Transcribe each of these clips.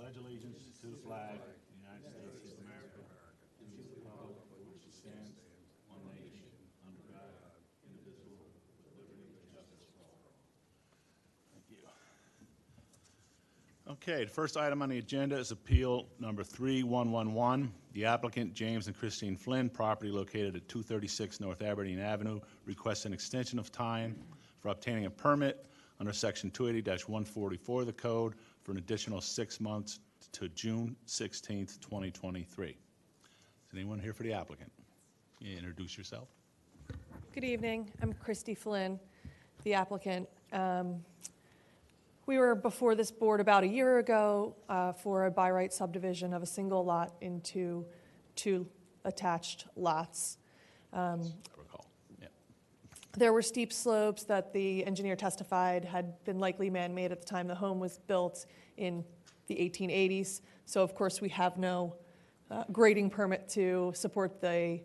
pledge allegiance to the flag of the United States of America, and to the republic for which it stands, one nation, under God, indivisible, with liberty and justice for all. Thank you. Okay, the first item on the agenda is appeal number 3111. The applicant, James and Christine Flynn, property located at 236 North Aberdeen Avenue, requests an extension of time for obtaining a permit under Section 280-144 of the code for an additional 6 months to June 16th, 2023. Is anyone here for the applicant? Can you introduce yourself? Good evening. I'm Christy Flynn, the applicant. We were before this board about a year ago for a by right subdivision of a single lot into two attached lots. There were steep slopes that the engineer testified had been likely man-made at the time the home was built in the 1880s. So of course we have no grading permit to support the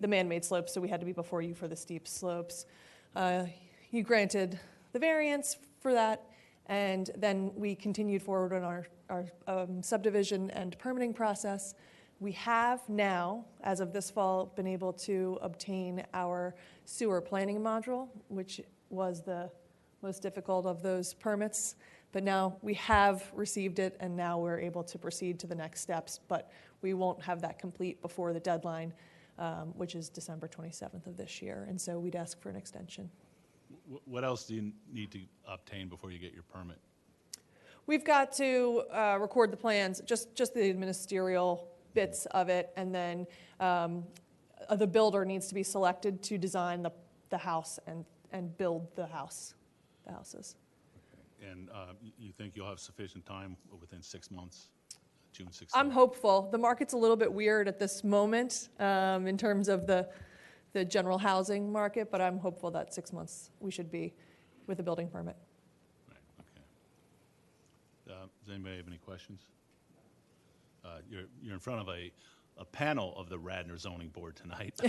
man-made slopes, so we had to be before you for the steep slopes. You granted the variance for that, and then we continued forward on our subdivision and permitting process. We have now, as of this fall, been able to obtain our sewer planning module, which was the most difficult of those permits. But now we have received it, and now we're able to proceed to the next steps. But we won't have that complete before the deadline, which is December 27th of this year. And so we'd ask for an extension. What else do you need to obtain before you get your permit? We've got to record the plans, just the ministerial bits of it, and then the builder needs to be selected to design the house and build the houses. Okay. And you think you'll have sufficient time within 6 months, June 16th? I'm hopeful. The market's a little bit weird at this moment in terms of the general housing market, but I'm hopeful that 6 months we should be with a building permit. Right, okay. Does anybody have any questions? You're in front of a panel of the Radnor Zoning Board tonight.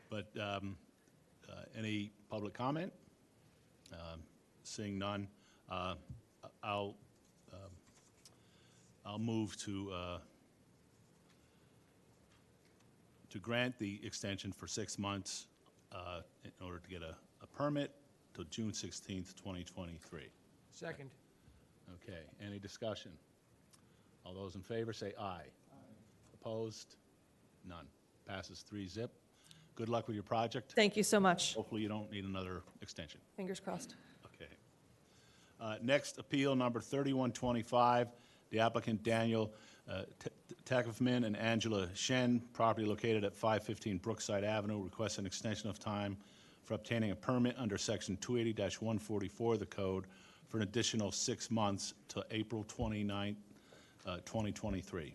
But any public comment? Seeing none, I'll move to grant the extension for 6 months in order to get a permit till June 16th, 2023. Second. Okay, any discussion? All those in favor say aye. Aye. Opposed? None. Passes 3-0. Good luck with your project. Thank you so much. Hopefully you don't need another extension. Fingers crossed. Okay. Next, appeal number 3125. The applicant Daniel Takafman and Angela Shen, property located at 515 Brookside Avenue, requests an extension of time for obtaining a permit under Section 280-144 of the code for an additional 6 months to April 29th, 2023. Is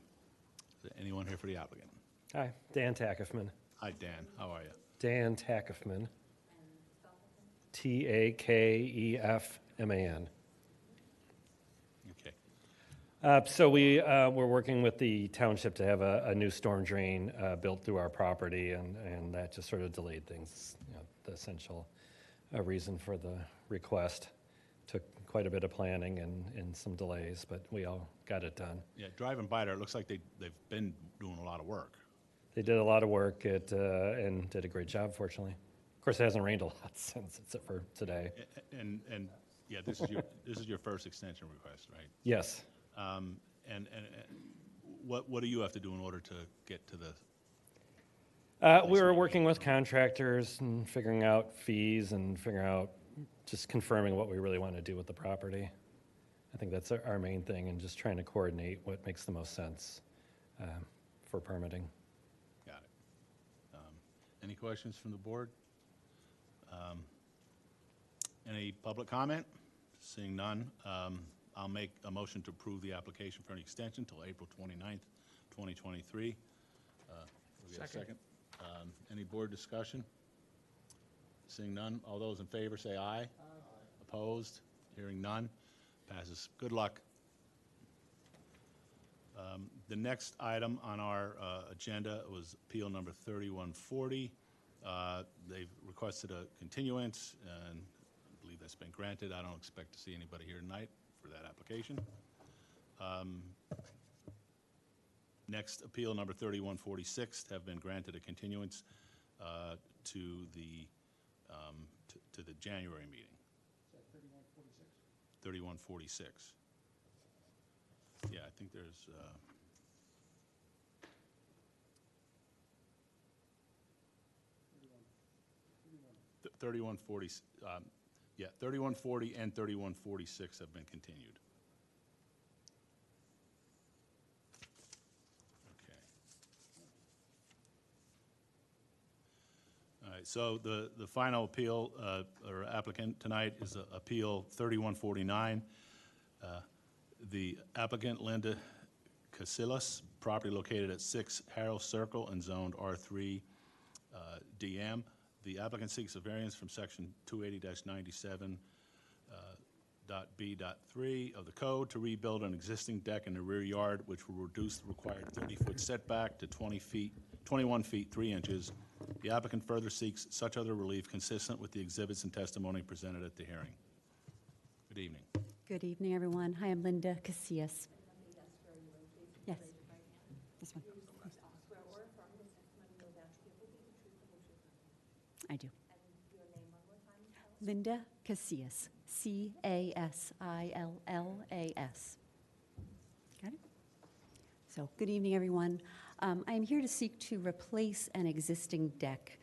there anyone here for the applicant? Hi, Dan Takafman. Hi, Dan. How are you? Dan Takafman. Takefman. Okay. So we're working with the township to have a new storm drain built through our property, and that just sort of delayed things. You know, the essential reason for the request. Took quite a bit of planning and some delays, but we all got it done. Yeah, driving by there, it looks like they've been doing a lot of work. They did a lot of work and did a great job, fortunately. Of course, it hasn't rained a lot since, except for today. And yeah, this is your first extension request, right? Yes. And what do you have to do in order to get to the? We were working with contractors and figuring out fees and figuring out just confirming what we really want to do with the property. I think that's our main thing, and just trying to coordinate what makes the most sense for permitting. Got it. Any questions from the board? Any public comment? Seeing none, I'll make a motion to approve the application for an extension till April 29th, 2023. Second. Any board discussion? Seeing none, all those in favor say aye. Aye. Opposed? Hearing none, passes. Good luck. The next item on our agenda was appeal number 3140. They've requested a continuance, and I believe that's been granted. I don't expect to see anybody here tonight for that application. Next, appeal number 3146 have been granted a continuance to the January meeting. Is that 3146? 3146. Yeah, I think there's, 3140, yeah, 3140 and 3146 have been continued. Okay. All right, so the final appeal, or applicant tonight is Appeal 3149. The applicant, Linda Casillas, property located at 6 Harrow Circle and zoned R3 DM. The applicant seeks a variance from section 280-97 .B.3 of the code to rebuild an existing deck in the rear yard, which will reduce the required 30-foot setback to 21 feet 3 inches. The applicant further seeks such other relief consistent with the exhibits and testimony presented at the hearing. Good evening. Good evening, everyone. Hi, I'm Linda Casillas. Yes. This one. I do. Linda Casillas. Casillas. Got it? So, good evening, everyone. I am here to seek to replace an existing deck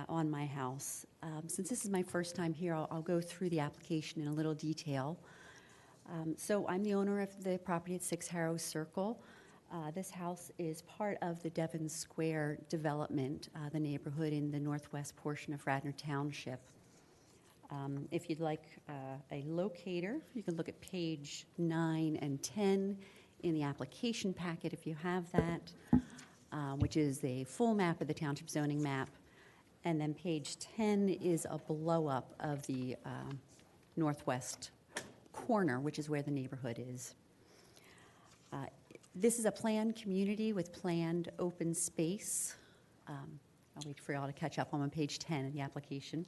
on my house. Since this is my first time here, I'll go through the application in a little detail. So I'm the owner of the property at 6 Harrow Circle. This house is part of the Devon Square development, the neighborhood in the northwest portion of Radnor Township. If you'd like a locator, you can look at page 9 and 10 in the application packet if you have that, which is a full map of the township zoning map. And then page 10 is a blow-up of the northwest corner, which is where the neighborhood is. This is a planned community with planned open space. I'll wait for y'all to catch up. I'm on page 10 of the application.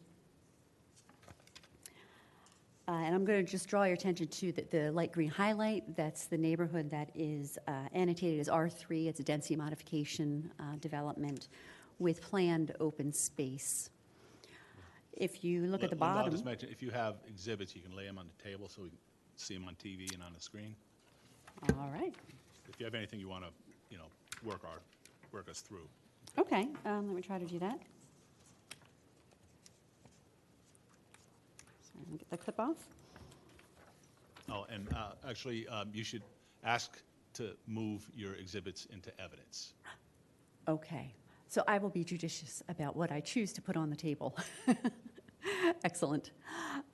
And I'm going to just draw your attention to the light green highlight. That's the neighborhood that is annotated as R3. It's a density modification development with planned open space. If you look at the Linda, bottom. I'll just mention, if you have exhibits, you can lay them on the table so we can see them on TV and on the screen. All right. If you have anything you want to, work us through. Okay, let me try to do that. Sorry, let me get the clip off. Oh, and actually, you should ask to move your exhibits into evidence. Okay, so I will be judicious about what I choose to put on the table. Excellent.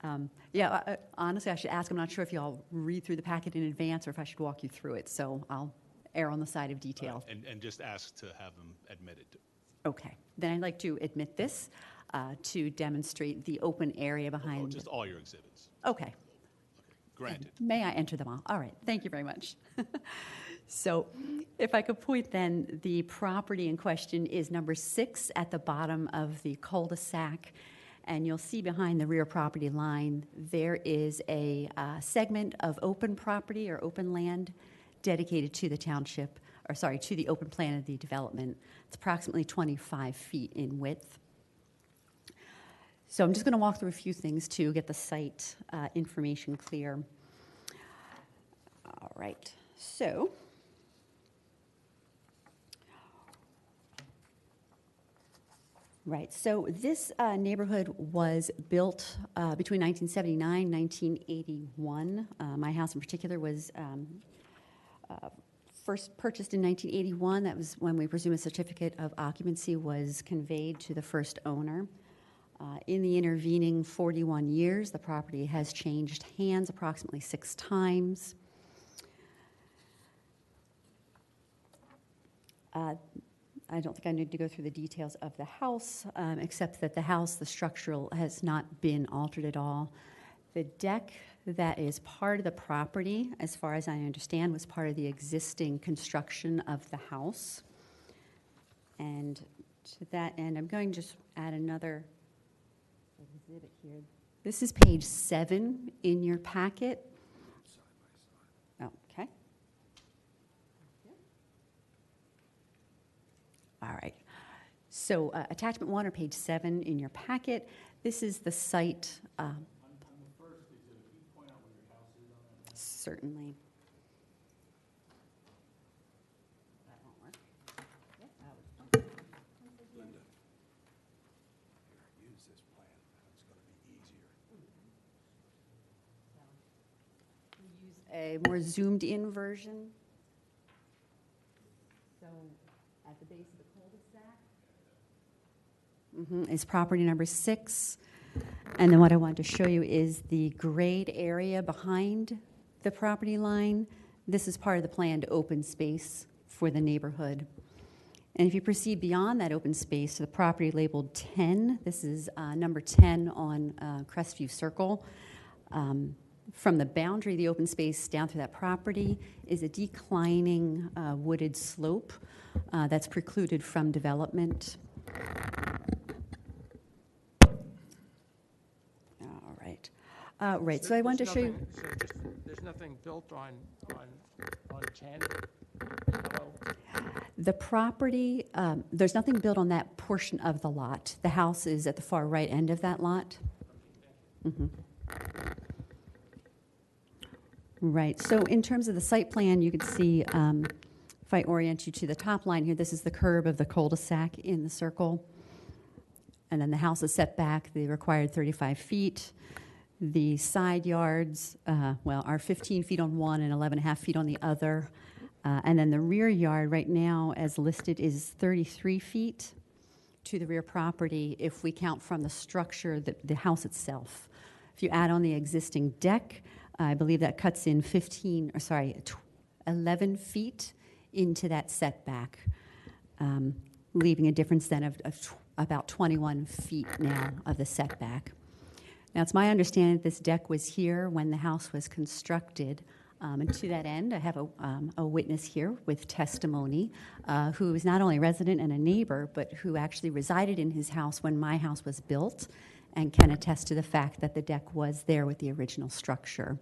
Honestly, I should ask. I'm not sure if y'all read through the packet in advance or if I should walk you through it, so I'll err on the side of detail. And just ask to have them admitted. Okay, then I'd like to admit this to demonstrate the open area behind. Oh, just all your exhibits. Okay. Okay, granted. May I enter them all? All right, thank you very much. So if I could point then, the property in question is number 6 at the bottom of the cul-de-sac. And you'll see behind the rear property line, there is a segment of open property or open land dedicated to the township, or sorry, to the open plan of the development. It's approximately 25 feet in width. So I'm just going to walk through a few things to get the site information clear. All right, so this neighborhood was built between 1979 and 1981. My house in particular was first purchased in 1981. That was when we presume a certificate of occupancy was conveyed to the first owner. In the intervening 41 years, the property has changed hands approximately 6 times. I don't think I need to go through the details of the house, except that the house, the structural, has not been altered at all. The deck that is part of the property, as far as I understand, was part of the existing construction of the house. And to that end, I'm going to just add another exhibit here. This is page 7 in your packet. Okay. So attachment 1 or page 7 in your packet, this is the site. Certainly. That won't work. Yeah, that was- Use this plan, it's gonna be easier. We use a more zoomed in version. So at the base of the cul-de-sac is property number 6. And then what I wanted to show you is the grade area behind the property line. This is part of the planned open space for the neighborhood. And if you proceed beyond that open space to the property labeled 10, this is number 10 on Crestview Circle. From the boundary of the open space down through that property is a declining wooded slope that's precluded from development. All right. Right, so I wanted to show you. There's nothing built on 10? Hello? The property, there's nothing built on that portion of the lot. The house is at the far right end of that lot. Right, so in terms of the site plan, you can see, if I orient you to the top line here, this is the curb of the cul-de-sac in the circle. And then the house is set back the required 35 feet. The side yards, are 15 feet on one and 11.5 feet on the other. And then the rear yard right now, as listed, is 33 feet to the rear property if we count from the structure, the house itself. If you add on the existing deck, I believe that cuts in 11 feet into that setback, leaving a difference then of about 21 feet now of the setback. Now, it's my understanding that this deck was here when the house was constructed. And to that end, I have a witness here with testimony who is not only a resident and a neighbor, but who actually resided in his house when my house was built and can attest to the fact that the deck was there with the original structure.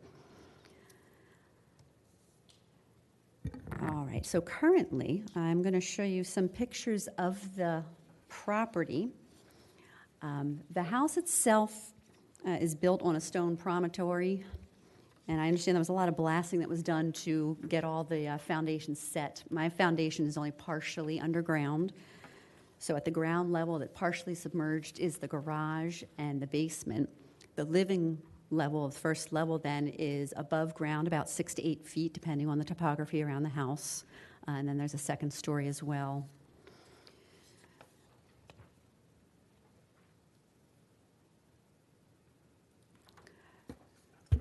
All right, so currently, I'm going to show you some pictures of the property. The house itself is built on a stone promontory. And I understand there was a lot of blasting that was done to get all the foundations set. My foundation is only partially underground. So at the ground level, that partially submerged is the garage and the basement. The living level, the first level then, is above ground, about 6 to 8 feet, depending on the topography around the house. And then there's a second story as well.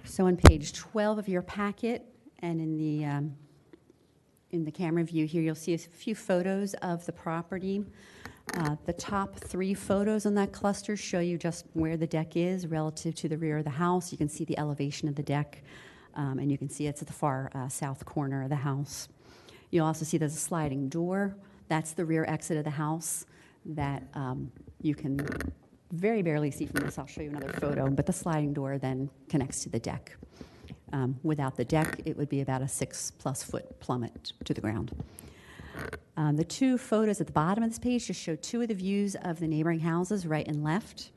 So on page 12 of your packet and in the camera view here, you'll see a few photos of the property. The top 3 photos on that cluster show you just where the deck is relative to the rear of the house. You can see the elevation of the deck, and you can see it's at the far south corner of the house. You'll also see there's a sliding door. That's the rear exit of the house that you can very barely see from this. I'll show you another photo, but the sliding door then connects to the deck. Without the deck, it would be about a 6+ foot plummet to the ground. The 2 photos at the bottom of this page just show 2 of the views of the neighboring houses, right and left.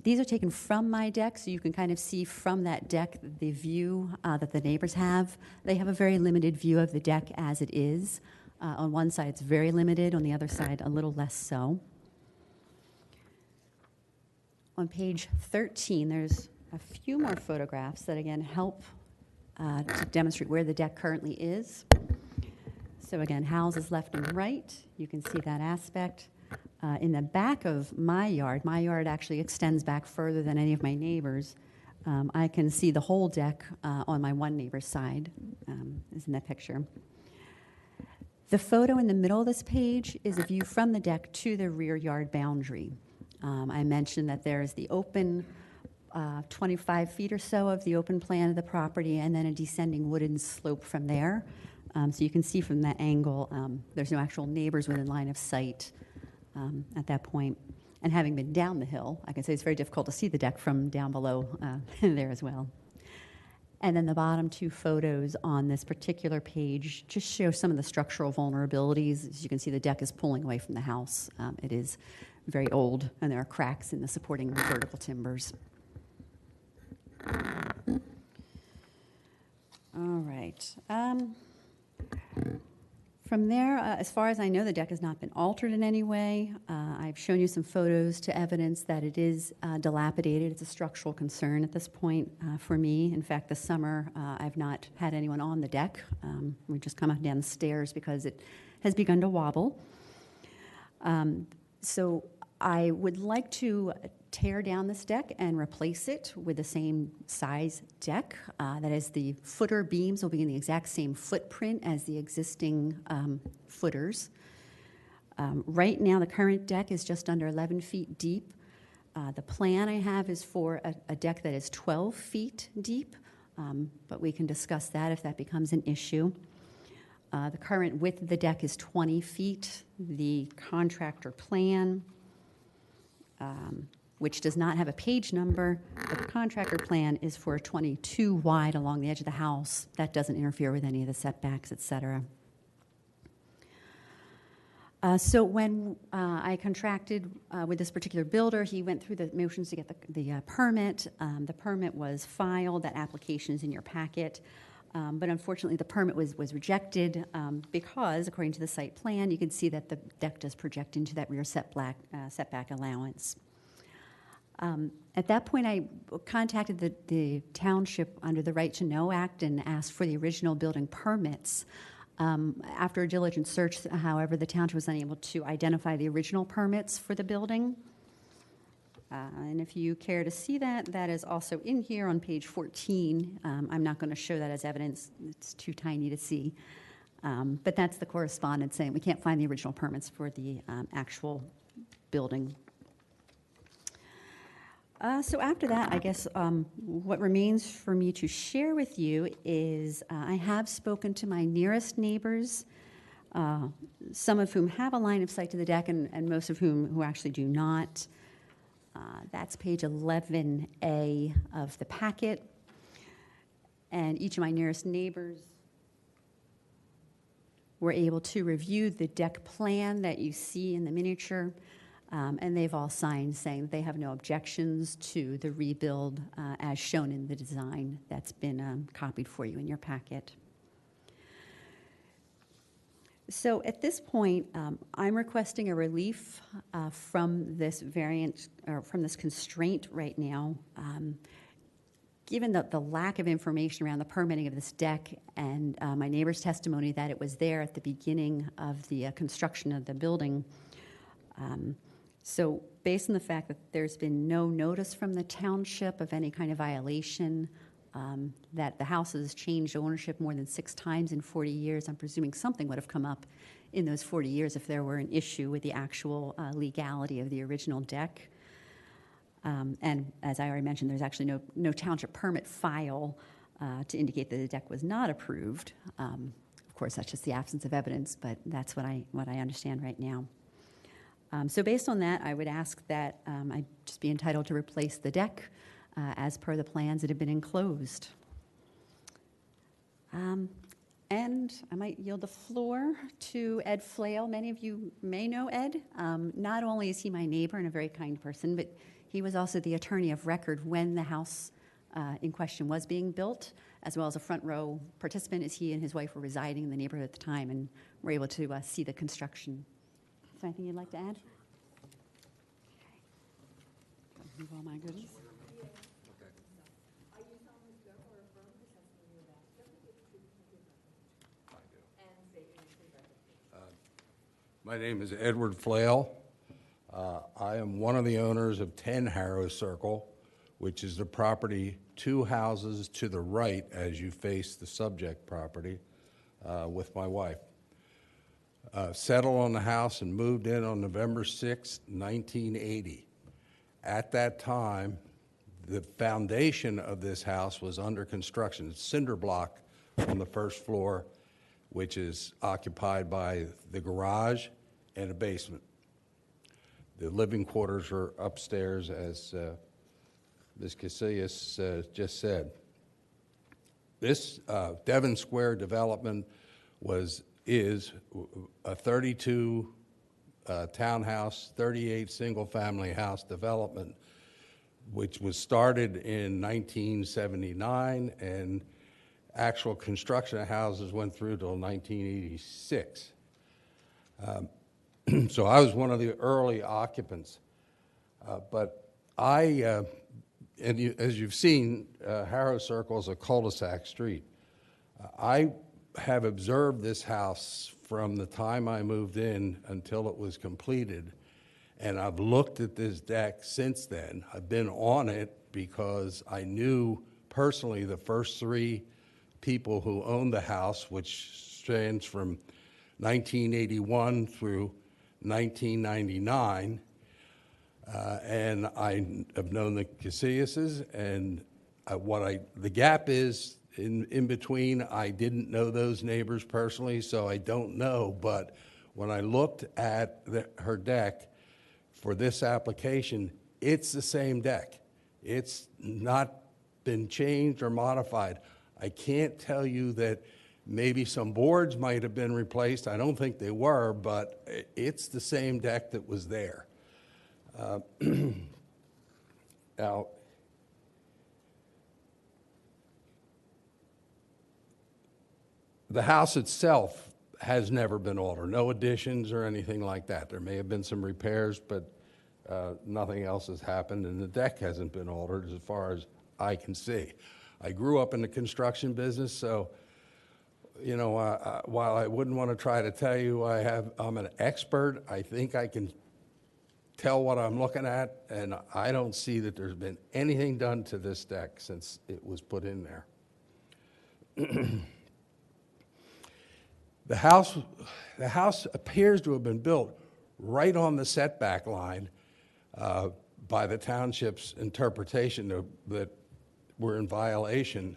These are taken from my deck, so you can kind of see from that deck the view that the neighbors have. They have a very limited view of the deck as it is. On one side, it's very limited. On the other side, a little less so. On page 13, there's a few more photographs that, again, help to demonstrate where the deck currently is. So again, houses left and right, you can see that aspect. In the back of my yard actually extends back further than any of my neighbors. I can see the whole deck on my one neighbor's side, is in that picture. The photo in the middle of this page is a view from the deck to the rear yard boundary. I mentioned that there is the open 25 feet or so of the open plan of the property and then a descending wooden slope from there. So you can see from that angle, there's no actual neighbors within line of sight at that point. And having been down the hill, I can say it's very difficult to see the deck from down below there as well. And then the bottom two photos on this particular page just show some of the structural vulnerabilities. As you can see, the deck is pulling away from the house. It is very old, and there are cracks in the supporting vertical timbers. All right. From there, as far as I know, the deck has not been altered in any way. I've shown you some photos to evidence that it is dilapidated. It's a structural concern at this point for me. In fact, this summer, I've not had anyone on the deck. We've just come up and down the stairs because it has begun to wobble. So I would like to tear down this deck and replace it with the same size deck. That is, the footer beams will be in the exact same footprint as the existing footers. Right now, the current deck is just under 11 feet deep. The plan I have is for a deck that is 12 feet deep, but we can discuss that if that becomes an issue. The current width of the deck is 20 feet. The contractor plan, which does not have a page number, but the contractor plan is for 22 wide along the edge of the house. That doesn't interfere with any of the setbacks, et cetera. So when I contracted with this particular builder, he went through the motions to get the permit. The permit was filed. That application is in your packet. But unfortunately, the permit was rejected because, according to the site plan, you can see that the deck does project into that rear setback allowance. At that point, I contacted the township under the Right to Know Act and asked for the original building permits. After a diligent search, however, the township was unable to identify the original permits for the building. And if you care to see that, that is also in here on page 14. I'm not going to show that as evidence. It's too tiny to see. But that's the correspondence saying we can't find the original permits for the actual building. So after that, I guess what remains for me to share with you is I have spoken to my nearest neighbors, some of whom have a line of sight to the deck and most of whom actually do not. That's page 11A of the packet. And each of my nearest neighbors were able to review the deck plan that you see in the miniature. And they've all signed saying that they have no objections to the rebuild as shown in the design that's been copied for you in your packet. So at this point, I'm requesting a relief from this variant, or from this constraint right now. Given the lack of information around the permitting of this deck and my neighbor's testimony that it was there at the beginning of the construction of the building, so based on the fact that there's been no notice from the township of any kind of violation, that the house has changed ownership more than 6 times in 40 years, I'm presuming something would have come up in those 40 years if there were an issue with the actual legality of the original deck. And as I already mentioned, there's actually no township permit file to indicate that the deck was not approved. Of course, that's just the absence of evidence, but that's what I understand right now. So based on that, I would ask that I just be entitled to replace the deck as per the plans that have been enclosed. And I might yield the floor to Ed Flail. Many of you may know Ed. Not only is he my neighbor and a very kind person, but he was also the attorney of record when the house in question was being built, as well as a front row participant, as he and his wife were residing in the neighborhood at the time and were able to see the construction. Is there anything you'd like to add? Okay. Move all my goodies. My name is Edward Flail. I am one of the owners of 10 Harrow Circle, which is the property 2 houses to the right as you face the subject property with my wife. Settled on the house and moved in on November 6, 1980. At that time, the foundation of this house was under construction. It's cinder block on the first floor, which is occupied by the garage and a basement. The living quarters are upstairs, as Ms. Casillas just said. This Devon Square development is a 32 townhouse, 38 single-family house development, which was started in 1979, and actual construction of houses went through till 1986. So I was one of the early occupants. But as you've seen, Harrow Circle is a cul-de-sac street. I have observed this house from the time I moved in until it was completed, and I've looked at this deck since then. I've been on it because I knew personally the first three people who owned the house, which stands from 1981 through 1999. And I have known the Casillas, and the gap is in between. I didn't know those neighbors personally, so I don't know. But when I looked at her deck for this application, it's the same deck. It's not been changed or modified. I can't tell you that maybe some boards might have been replaced. I don't think they were, but it's the same deck that was there. Now, the house itself has never been altered, no additions or anything like that. There may have been some repairs, but nothing else has happened, and the deck hasn't been altered as far as I can see. I grew up in the construction business, so you know, while I wouldn't want to try to tell you I'm an expert, I think I can tell what I'm looking at, and I don't see that there's been anything done to this deck since it was put in there. The house appears to have been built right on the setback line by the township's interpretation that we're in violation.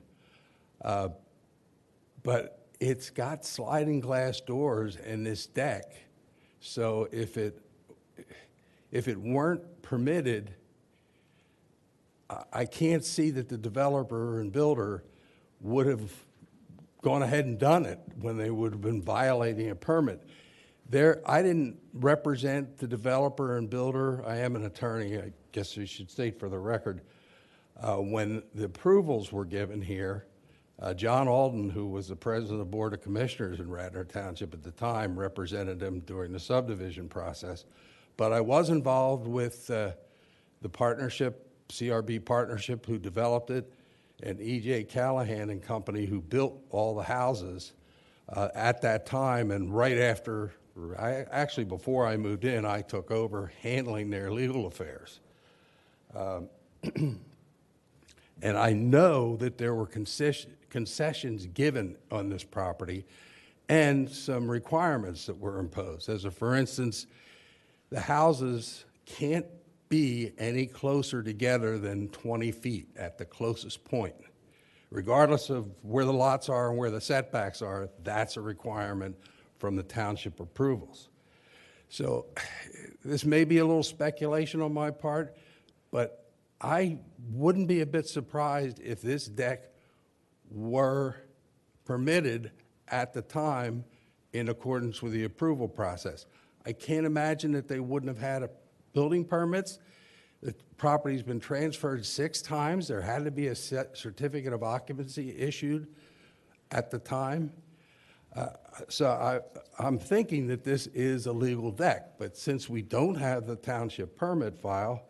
But it's got sliding glass doors in this deck, so if it weren't permitted, I can't see that the developer and builder would have gone ahead and done it when they would have been violating a permit. I didn't represent the developer and builder. I am an attorney, I guess we should state for the record. When the approvals were given here, John Alden, who was the president of the Board of Commissioners in Radnor Township at the time, represented him during the subdivision process. But I was involved with the partnership, CRB Partnership, who developed it, and E.J. Callahan and Company, who built all the houses at that time. And right after, actually before I moved in, I took over handling their legal affairs. And I know that there were concessions given on this property and some requirements that were imposed. For instance, the houses can't be any closer together than 20 feet at the closest point. Regardless of where the lots are and where the setbacks are, that's a requirement from the township approvals. So this may be a little speculation on my part, but I wouldn't be a bit surprised if this deck were permitted at the time in accordance with the approval process. I can't imagine that they wouldn't have had building permits. The property's been transferred 6 times. There had to be a certificate of occupancy issued at the time. So I'm thinking that this is a legal deck, but since we don't have the township permit file,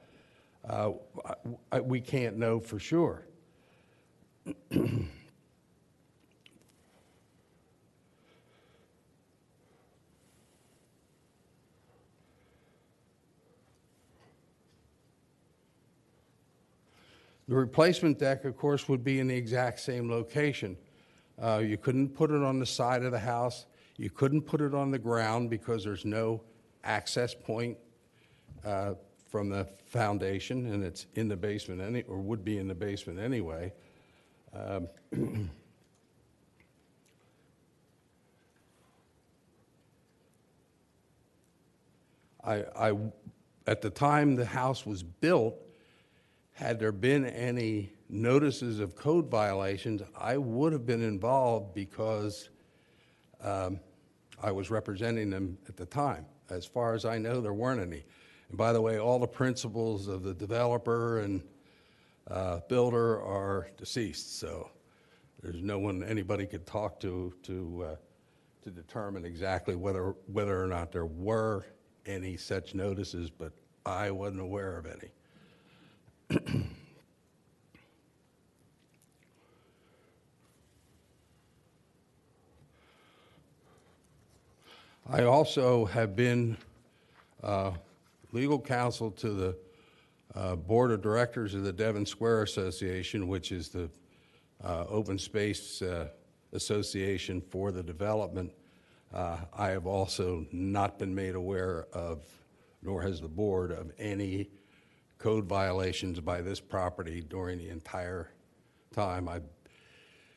we can't know for sure. The replacement deck, of course, would be in the exact same location. You couldn't put it on the side of the house. You couldn't put it on the ground because there's no access point from the foundation, and it's in the basement, or would be in the basement anyway. At the time the house was built, had there been any notices of code violations, I would have been involved because I was representing them at the time. As far as I know, there weren't any. And by the way, all the principals of the developer and builder are deceased, so there's no one anybody could talk to determine exactly whether or not there were any such notices, but I wasn't aware of any. I also have been legal counsel to the Board of Directors of the Devon Square Association, which is the open space association for the development. I have also not been made aware of, nor has the board, of any code violations by this property during the entire time. I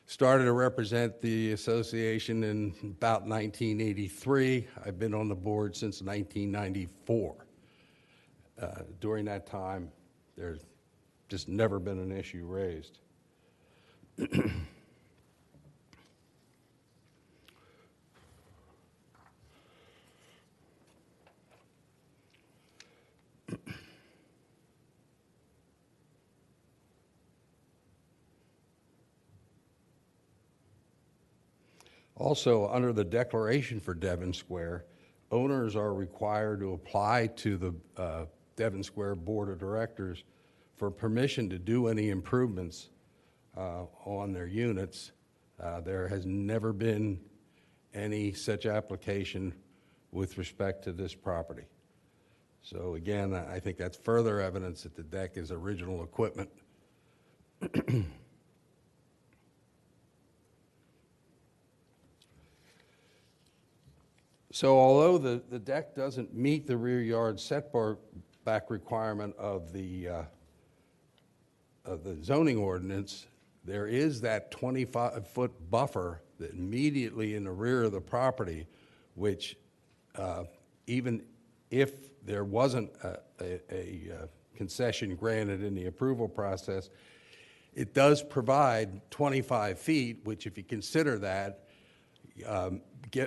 started to represent the association in about 1983. I've been on the board since 1994. During that time, there's just never been an issue raised. Also, under the declaration for Devon Square, owners are required to apply to the Devon Square Board of Directors for permission to do any improvements on their units. There has never been any such application with respect to this property. So again, I think that's further evidence that the deck is original equipment. So although the deck doesn't meet the rear yard setback requirement of the zoning ordinance, there is that 25-foot buffer that immediately in the rear of the property, which even if there wasn't a concession granted in the approval process, it does provide 25 feet, which if you consider that,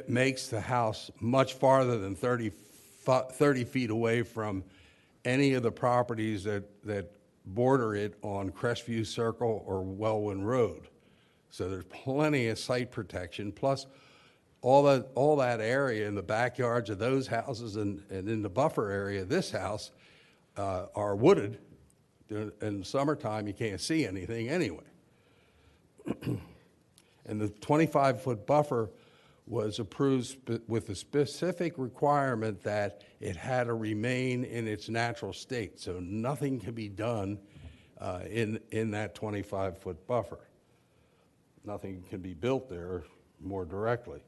makes the house much farther than 30 feet away from any of the properties that border it on Crestview Circle or Wellwyn Road. So there's plenty of site protection, plus all that area in the backyards of those houses and in the buffer area of this house are wooded. In the summertime, you can't see anything anyway. And the 25-foot buffer was approved with a specific requirement that it had to remain in its natural state. So nothing can be done in that 25-foot buffer. Nothing can be built there more directly.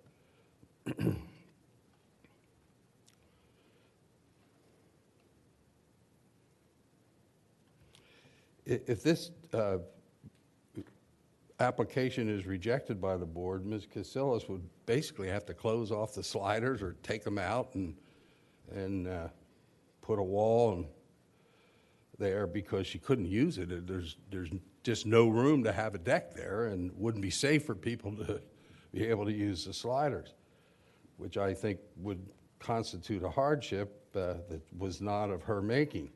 If this application is rejected by the board, Ms. Casillas would basically have to close off the sliders or take them out and put a wall there because she couldn't use it. There's just no room to have a deck there, and wouldn't be safe for people to be able to use the sliders, which I think would constitute a hardship that was not of her making.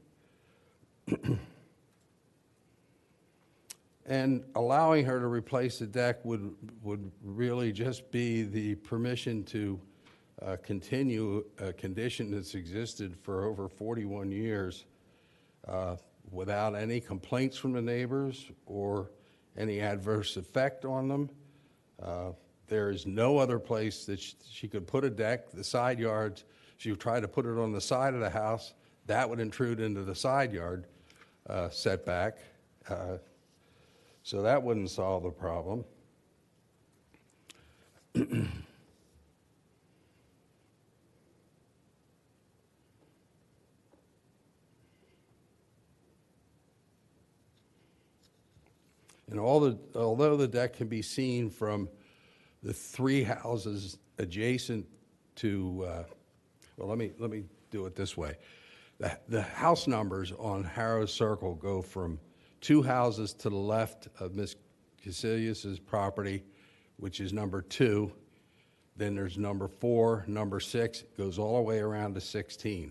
And allowing her to replace the deck would really just be the permission to continue a condition that's existed for over 41 years without any complaints from the neighbors or any adverse effect on them. There is no other place that she could put a deck. The side yards, she would try to put it on the side of the house. That would intrude into the side yard setback. So that wouldn't solve the problem. And although the deck can be seen from the three houses adjacent to, well, let me do it this way. The house numbers on Harrow Circle go from 2 houses to the left of Ms. Casilius's property, which is number 2. Then there's number 4, number 6, goes all the way around to 16.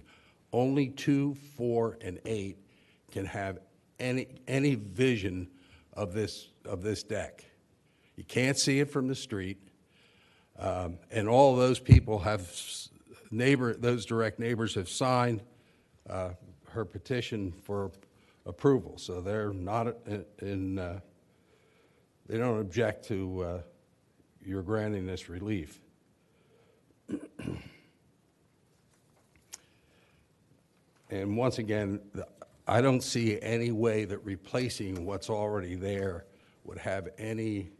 Only 2, 4, and 8 can have any vision of this deck. You can't see it from the street, and all those people have those direct neighbors have signed her petition for approval, so they're not they don't object to your granting this relief. And once again, I don't see any way that replacing what's already there would have any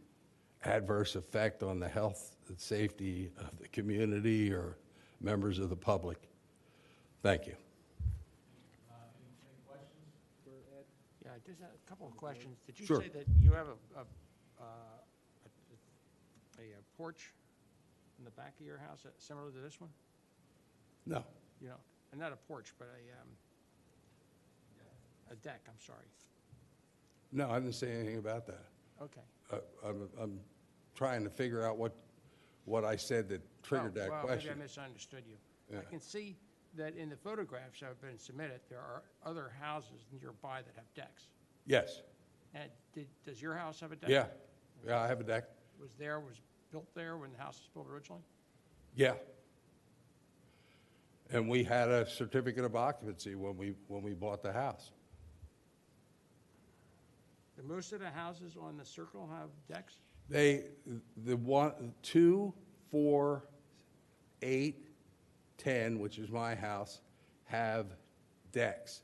adverse effect on the health and safety of the community or members of the public. Thank you. Yeah, just a couple of questions. Did you Sure. say that you have a porch in the back of your house similar to this one? No. You know, and not a porch, but a deck, I'm sorry. No, I didn't say anything about that. Okay. I'm trying to figure out what I said that triggered that Well, question. maybe I misunderstood you. Yeah. I can see that in the photographs that have been submitted, there are other houses nearby that have decks. Yes. And does your house have a deck? Yeah. Yeah, I have a deck. Was built there when the house was built originally? Yeah. And we had a certificate of occupancy when we bought the house. Do most of the houses on the circle have decks? The 2, 4, 8, 10, which is my house, have decks.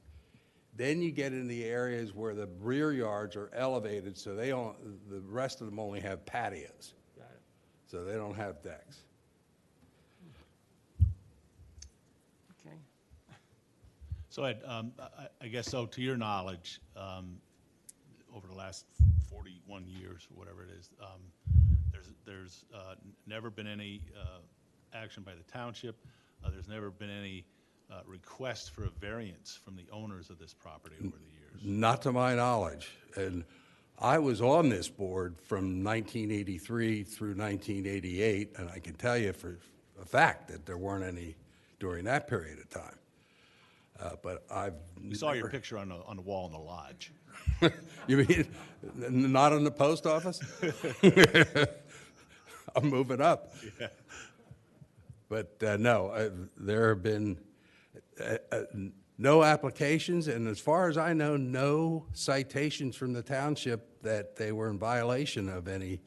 Then you get in the areas where the rear yards are elevated, so the rest of them only have patios. Got it. So they don't have decks. Okay. So Ed, I guess so, to your knowledge, over the last 41 years, or whatever it is, there's never been any action by the township. There's never been any request for a variance from the owners of this property over the years. Not to my knowledge. And I was on this board from 1983 through 1988, and I can tell you for a fact that there weren't any during that period of time. But We saw your picture on the wall in the lodge. You mean not in the post office? I'm moving up. Yeah. But no, there have been no applications, and as far as I know, no citations from the township that they were in violation of any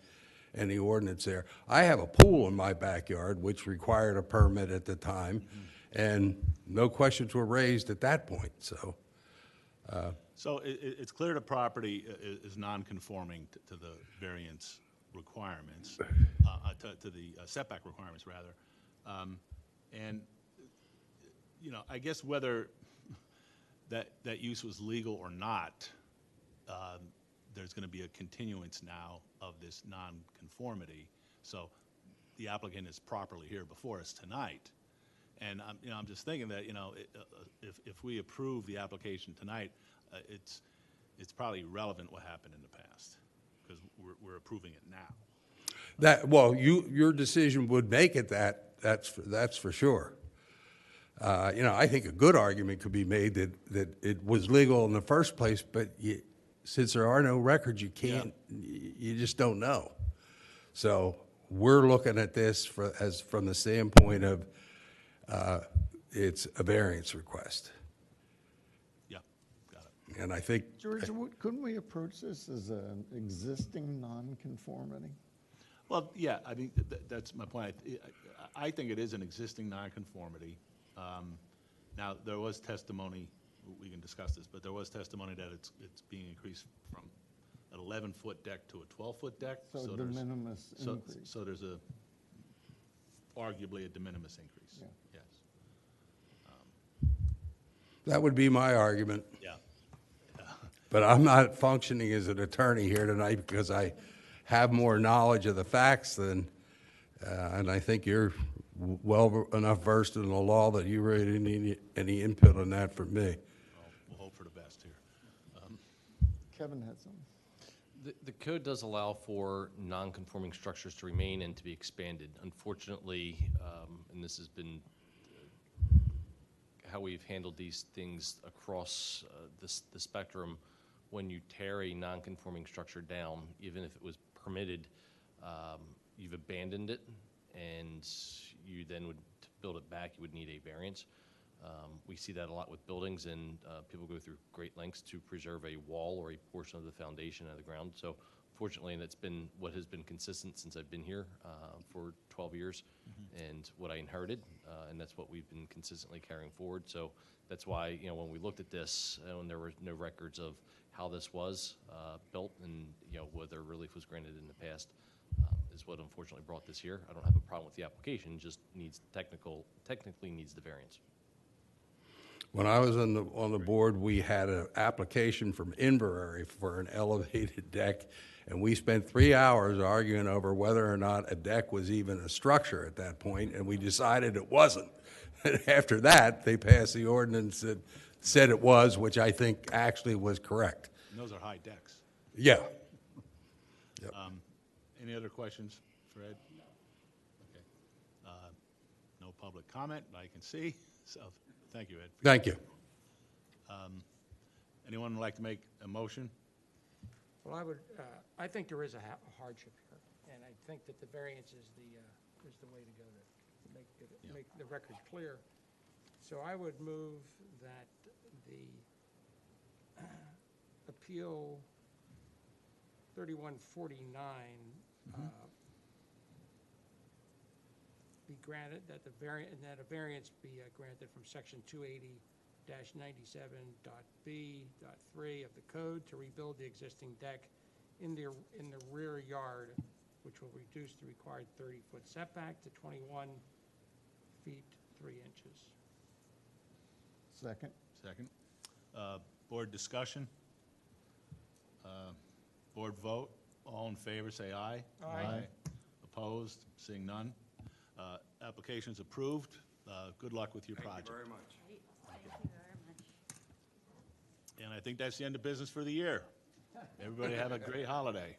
ordinance there. I have a pool in my backyard, which required a permit at the time, and no questions were raised at that point, so. So it's clear the property is non-conforming to the variance requirements, to the setback requirements, rather. And, you know, I guess whether that use was legal or not, there's going to be a continuance now of this non-conformity. So the applicant is properly here before us tonight. And I'm just thinking that, if we approve the application tonight, it's probably irrelevant what happened in the past, because we're approving it now. Your decision would make it that's for sure. I think a good argument could be made that it was legal in the first place, but since there are no records, you can't, you just don't know. So we're looking at this from the standpoint of it's a variance request. Yeah, got it. And I think, George, couldn't we approach this as an existing nonconformity? Well, yeah, I think that's my point. I think it is an existing nonconformity. Now, there was testimony, we can discuss this, but there was testimony that it's being increased from an 11-foot deck to a 12-foot deck. So de there's- minimis so- increase. So there's arguably a de minimis increase, Yeah. yes. that would be my argument. Yeah. But I'm not functioning as an attorney here tonight because I have more knowledge of the facts than, and I think you're well enough versed in the law that you really didn't need any input on that from me. We'll hope for the best here. Kevin had some. The code does allow for non-conforming structures to remain and to be expanded. Unfortunately, and this has been how we've handled these things across the spectrum, when you tear a non-conforming structure down, even if it was permitted, you've abandoned it, and you then would, to build it back, you would need a variance. We see that a lot with buildings, and people go through great lengths to preserve a wall or a portion of the foundation of the ground. So fortunately, and it's been what has been consistent since I've been here for 12 years, and what I inherited, and that's what we've been consistently carrying forward. So that's why, you know, when we looked at this, and there were no records of how this was built and, you know, whether relief was granted in the past, is what unfortunately brought this here. I don't have a problem with the application, just needs technically needs the variance. When I was on the board, we had an application from Inverary for an elevated deck, and we spent 3 hours arguing over whether or not a deck was even a structure at that point, and we decided it wasn't. And after that, they passed the ordinance that said it was, which I think actually was correct. And those are high decks. Yeah. Any other questions for Ed? Okay. No public comment, I can see, so thank you, Ed. Thank you. Anyone like to make a motion? Well, I think there is a hardship here, and I think that the variance is the way to go to make the record clear. So I would move that the appeal 3149 be granted, that a variance be granted from section 280-97.b.3 of the code to rebuild the existing deck in the rear yard, which will reduce the required 30-foot setback to 21 feet 3 inches. Second? Second. Board discussion? Board vote? All in favor, say aye. Aye. Opposed? Seeing none. Application's approved. Good luck with your project. Thank you very much. Thank you very much. And I think that's the end of business for the year. Everybody have a great holiday.